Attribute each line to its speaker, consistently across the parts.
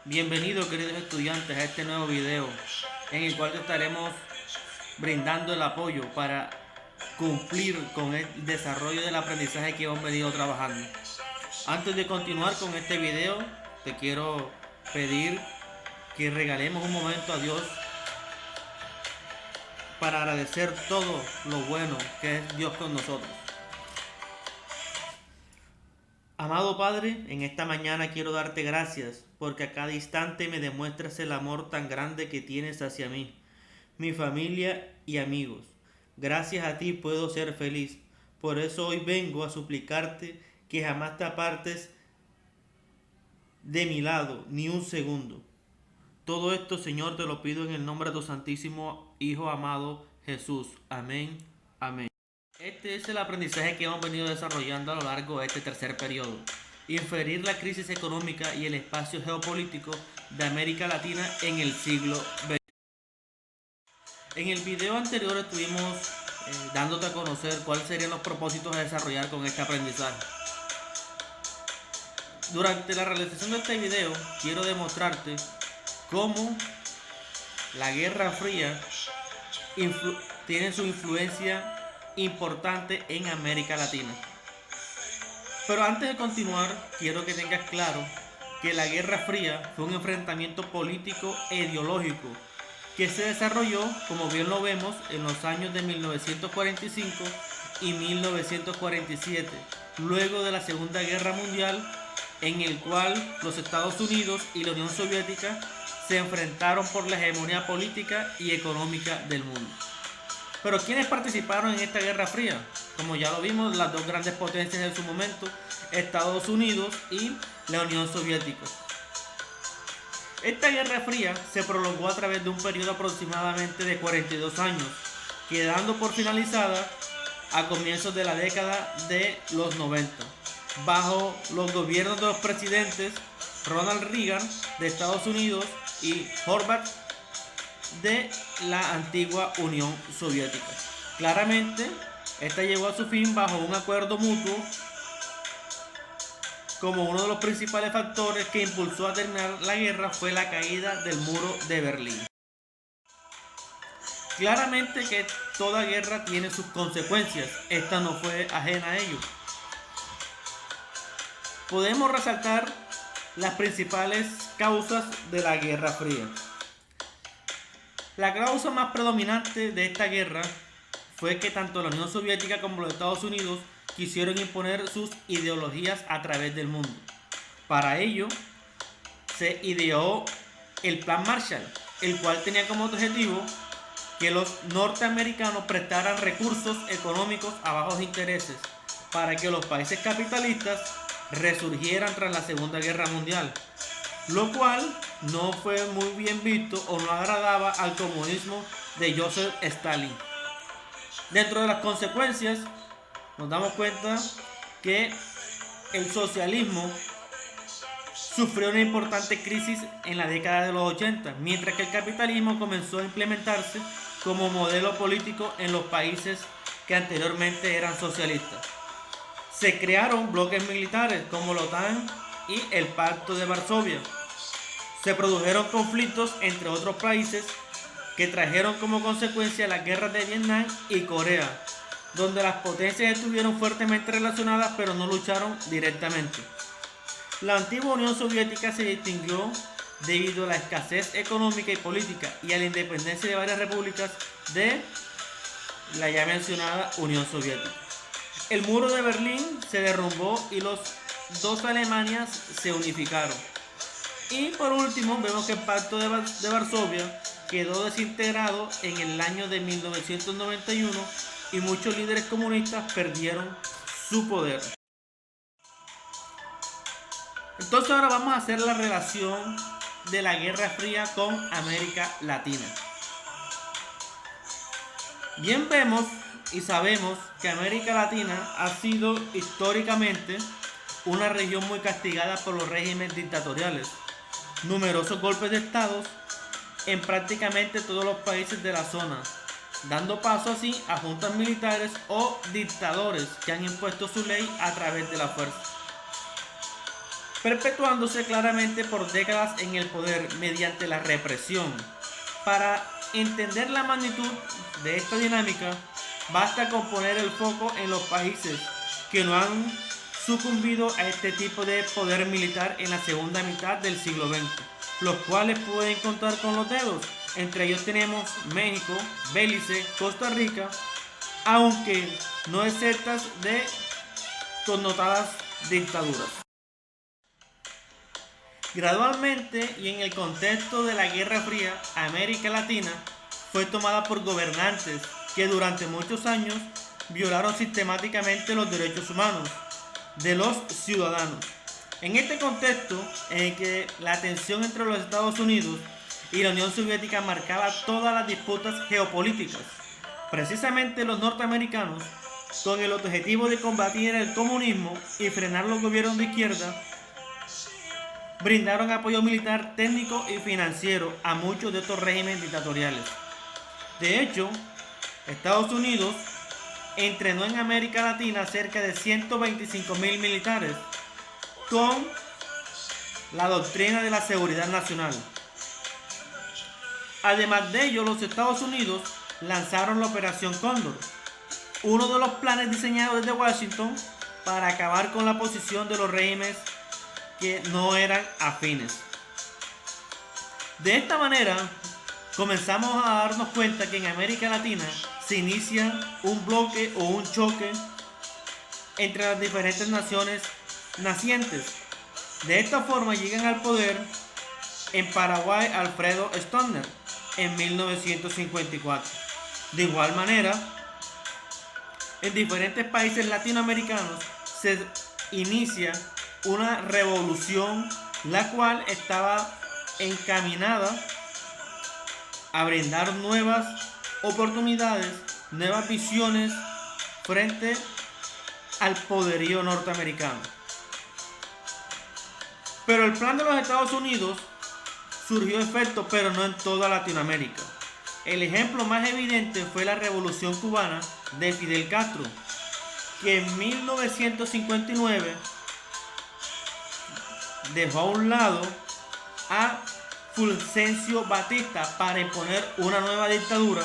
Speaker 1: Bienvenidos queridos estudiantes a este nuevo video en el cual te estaremos brindando el apoyo para cumplir con el desarrollo del aprendizaje que hemos venido trabajando. Antes de continuar con este video, te quiero pedir que regalemos un momento a Dios para agradecer todo lo bueno que es Dios con nosotros. Amado Padre, en esta mañana quiero darte gracias porque a cada instante me demuestras el amor tan grande que tienes hacia mí, mi familia y amigos. Gracias a ti puedo ser feliz. Por eso hoy vengo a suplicarte que jamás te apartes de mi lado ni un segundo. Todo esto, Señor, te lo pido en el nombre de tu santísimo Hijo amado Jesús. Amén. Amén. Este es el aprendizaje que hemos venido desarrollando a lo largo de este tercer periodo. Inferir la crisis económica y el espacio geopolítico de América Latina en el siglo XX. En el video anterior estuvimos dándote a conocer cuáles serían los propósitos a desarrollar con este aprendizaje. Durante la realización de este video quiero demostrarte cómo la Guerra Fría tiene su influencia importante en América Latina. Pero antes de continuar, quiero que tengas claro que la Guerra Fría fue un enfrentamiento político e ideológico que se desarrolló, como bien lo vemos, en los años de 1945 y 1947, luego de la Segunda Guerra Mundial, en el cual los Estados Unidos y la Unión Soviética se enfrentaron por la hegemonía política y económica del mundo. Pero ¿quiénes participaron en esta Guerra Fría? Como ya lo vimos, las dos grandes potencias en su momento, Estados Unidos y la Unión Soviética. Esta Guerra Fría se prolongó a través de un periodo aproximadamente de 42 años, quedando por finalizada a comienzos de la década de los 90, bajo los gobiernos de los presidentes Ronald Reagan de Estados Unidos y Horvath de la antigua Unión Soviética. Claramente, esta llegó a su fin bajo un acuerdo mutuo como uno de los principales factores que impulsó a terminar la guerra fue la caída del muro de Berlín. Claramente que toda guerra tiene sus consecuencias, esta no fue ajena a ello. Podemos resaltar las principales causas de la Guerra Fría. La causa más predominante de esta guerra fue que tanto la Unión Soviética como los Estados Unidos quisieron imponer sus ideologías a través del mundo. Para ello, se ideó el Plan Marshall, el cual tenía como objetivo que los norteamericanos prestaran recursos económicos a bajos intereses para que los países capitalistas resurgieran tras la Segunda Guerra Mundial, lo cual no fue muy bien visto o no agradaba al comunismo de Joseph Stalin. Dentro de las consecuencias, nos damos cuenta que el socialismo sufrió una importante crisis en la década de los 80, mientras que el capitalismo comenzó a implementarse como modelo político en los países que anteriormente eran socialistas. Se crearon bloques militares como la OTAN y el Pacto de Varsovia. Se produjeron conflictos entre otros países que trajeron como consecuencia las guerras de Vietnam y Corea, donde las potencias estuvieron fuertemente relacionadas pero no lucharon directamente. La antigua Unión Soviética se distinguió debido a la escasez económica y política y a la independencia de varias repúblicas de la ya mencionada Unión Soviética. El muro de Berlín se derrumbó y los dos Alemanias se unificaron. Y por último vemos que el Pacto de Varsovia quedó desintegrado en el año de 1991 y muchos líderes comunistas perdieron su poder. Entonces ahora vamos a hacer la relación de la Guerra Fría con América Latina. Bien vemos y sabemos que América Latina ha sido históricamente una región muy castigada por los regímenes dictatoriales. Numerosos golpes de estados en prácticamente todos los países de la zona, dando paso así a juntas militares o dictadores que han impuesto su ley a través de la fuerza. perpetuándose claramente por décadas en el poder mediante la represión. Para entender la magnitud de esta dinámica, basta con poner el foco en los países que no han sucumbido a este tipo de poder militar en la segunda mitad del siglo XX, los cuales pueden contar con los dedos. Entre ellos tenemos México, Belice, Costa Rica, aunque no exentas de connotadas dictaduras. Gradualmente y en el contexto de la Guerra Fría, América Latina fue tomada por gobernantes que durante muchos años violaron sistemáticamente los derechos humanos de los ciudadanos. En este contexto en el que la tensión entre los Estados Unidos y la Unión Soviética marcaba todas las disputas geopolíticas, precisamente los norteamericanos, con el objetivo de combatir el comunismo y frenar los gobiernos de izquierda, brindaron apoyo militar, técnico y financiero a muchos de estos regímenes dictatoriales. De hecho, Estados Unidos entrenó en América Latina cerca de 125,000 militares con la doctrina de la seguridad nacional. Además de ello, los Estados Unidos lanzaron la Operación Cóndor, uno de los planes diseñados desde Washington para acabar con la posición de los regímenes que no eran afines. De esta manera, comenzamos a darnos cuenta que en América Latina se inicia un bloque o un choque entre las diferentes naciones nacientes. De esta forma llegan al poder en Paraguay Alfredo Stroessner en 1954. De igual manera, en diferentes países latinoamericanos se inicia una revolución, la cual estaba encaminada a brindar nuevas oportunidades, nuevas visiones frente al poderío norteamericano. Pero el plan de los Estados Unidos surgió efecto, pero no en toda Latinoamérica. El ejemplo más evidente fue la Revolución Cubana de Fidel Castro, que en 1959 dejó a un lado a Fulgencio Batista para imponer una nueva dictadura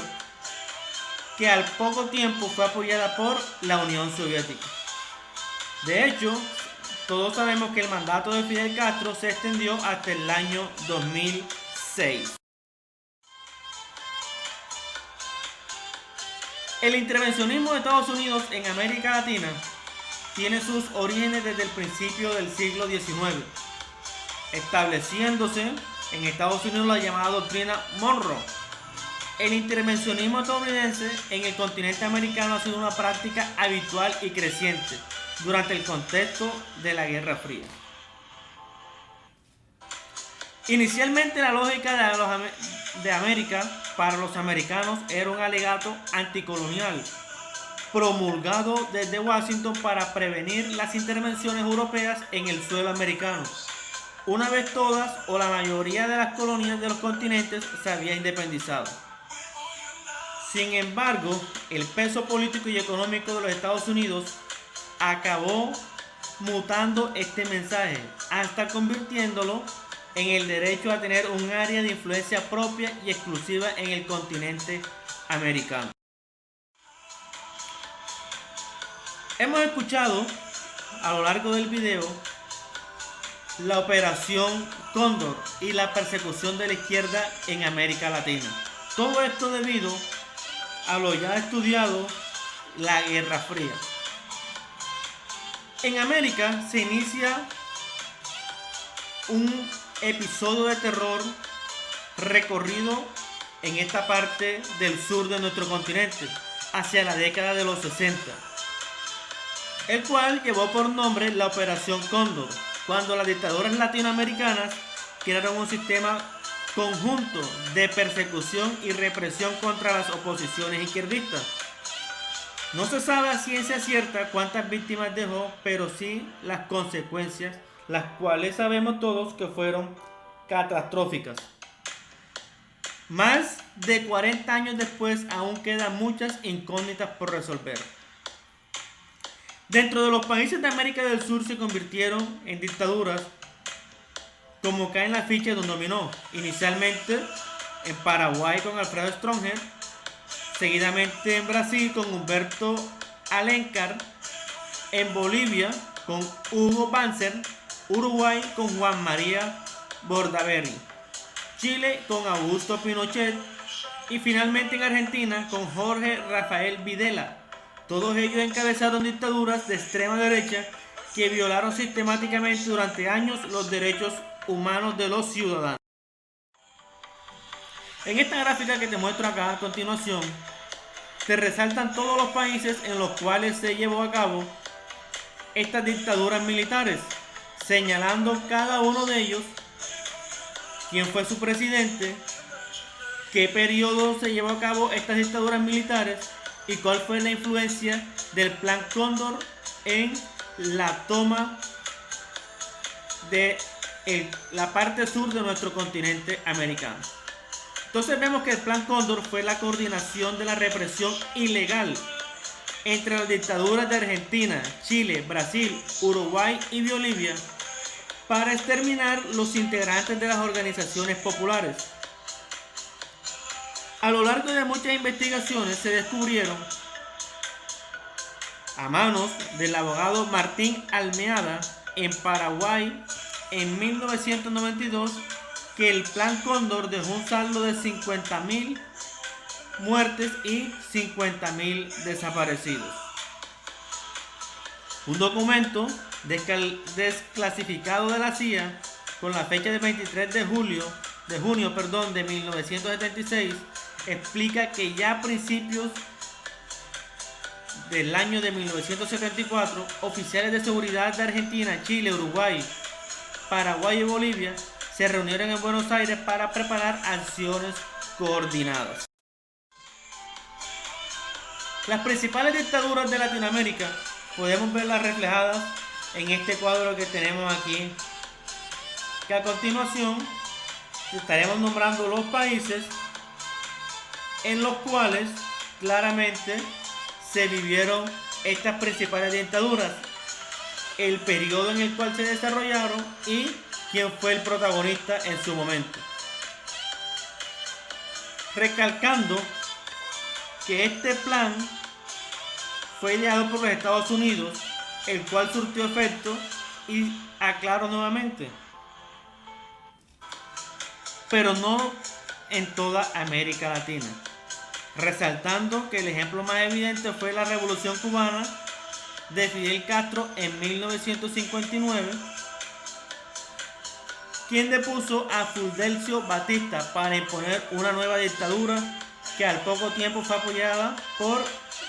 Speaker 1: que al poco tiempo fue apoyada por la Unión Soviética. De hecho, todos sabemos que el mandato de Fidel Castro se extendió hasta el año 2006. El intervencionismo de Estados Unidos en América Latina tiene sus orígenes desde el principio del siglo XIX, estableciéndose en Estados Unidos la llamada doctrina Monroe. El intervencionismo estadounidense en el continente americano ha sido una práctica habitual y creciente durante el contexto de la Guerra Fría. Inicialmente la lógica de América para los americanos era un alegato anticolonial promulgado desde Washington para prevenir las intervenciones europeas en el suelo americano, una vez todas o la mayoría de las colonias de los continentes se había independizado. Sin embargo, el peso político y económico de los Estados Unidos acabó mutando este mensaje hasta convirtiéndolo en el derecho a tener un área de influencia propia y exclusiva en el continente americano. Hemos escuchado a lo largo del video la Operación Cóndor y la persecución de la izquierda en América Latina. Todo esto debido a lo ya estudiado, la Guerra Fría. En América se inicia un episodio de terror recorrido en esta parte del sur de nuestro continente hacia la década de los 60, el cual llevó por nombre la Operación Cóndor, cuando las dictaduras latinoamericanas crearon un sistema conjunto de persecución y represión contra las oposiciones izquierdistas. No se sabe a ciencia cierta cuántas víctimas dejó, pero sí las consecuencias, las cuales sabemos todos que fueron catastróficas. Más de 40 años después aún quedan muchas incógnitas por resolver. Dentro de los países de América del Sur se convirtieron en dictaduras como cae en la ficha de un dominó, inicialmente en Paraguay con Alfredo Stronger, seguidamente en Brasil con Humberto Alencar, en Bolivia con Hugo Banzer, Uruguay con Juan María Bordaberry, Chile con Augusto Pinochet y finalmente en Argentina con Jorge Rafael Videla. Todos ellos encabezaron dictaduras de extrema derecha que violaron sistemáticamente durante años los derechos humanos de los ciudadanos. En esta gráfica que te muestro acá a continuación, te resaltan todos los países en los cuales se llevó a cabo estas dictaduras militares, señalando cada uno de ellos quién fue su presidente, qué periodo se llevó a cabo estas dictaduras militares y cuál fue la influencia del Plan Cóndor en la toma de la parte sur de nuestro continente americano. Entonces vemos que el Plan Cóndor fue la coordinación de la represión ilegal entre las dictaduras de Argentina, Chile, Brasil, Uruguay y Bolivia para exterminar los integrantes de las organizaciones populares. A lo largo de muchas investigaciones se descubrieron, a manos del abogado Martín Almeada en Paraguay en 1992, que el Plan Cóndor dejó un saldo de 50.000 muertes y 50.000 desaparecidos. Un documento desclasificado de la CIA con la fecha del 23 de junio de 1976 explica que ya a principios del año de 1974, oficiales de seguridad de Argentina, Chile, Uruguay, Paraguay y Bolivia se reunieron en Buenos Aires para preparar acciones coordinadas. Las principales dictaduras de Latinoamérica podemos verlas reflejadas en este cuadro que tenemos aquí, que a continuación estaremos nombrando los países en los cuales claramente se vivieron estas principales dictaduras, el periodo en el cual se desarrollaron y quién fue el protagonista en su momento. Recalcando que este plan fue ideado por los Estados Unidos, el cual surtió efecto, y aclaro nuevamente, pero no en toda América Latina, resaltando que el ejemplo más evidente fue la Revolución Cubana de Fidel Castro en 1959, quien depuso a Fulgencio Batista para imponer una nueva dictadura que al poco tiempo fue apoyada por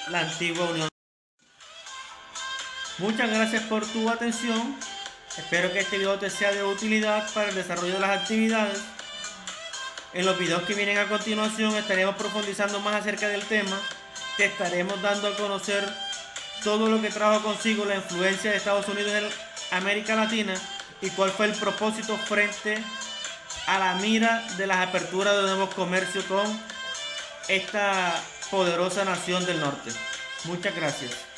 Speaker 1: la antigua Unión. Muchas gracias por tu atención. Espero que este video te sea de utilidad para el desarrollo de las actividades. En los videos que vienen a continuación estaremos profundizando más acerca del tema. Te estaremos dando a conocer todo lo que trajo consigo la influencia de Estados Unidos en América Latina y cuál fue el propósito frente a la mira de las aperturas de nuevos comercios con esta poderosa nación del norte. Muchas gracias.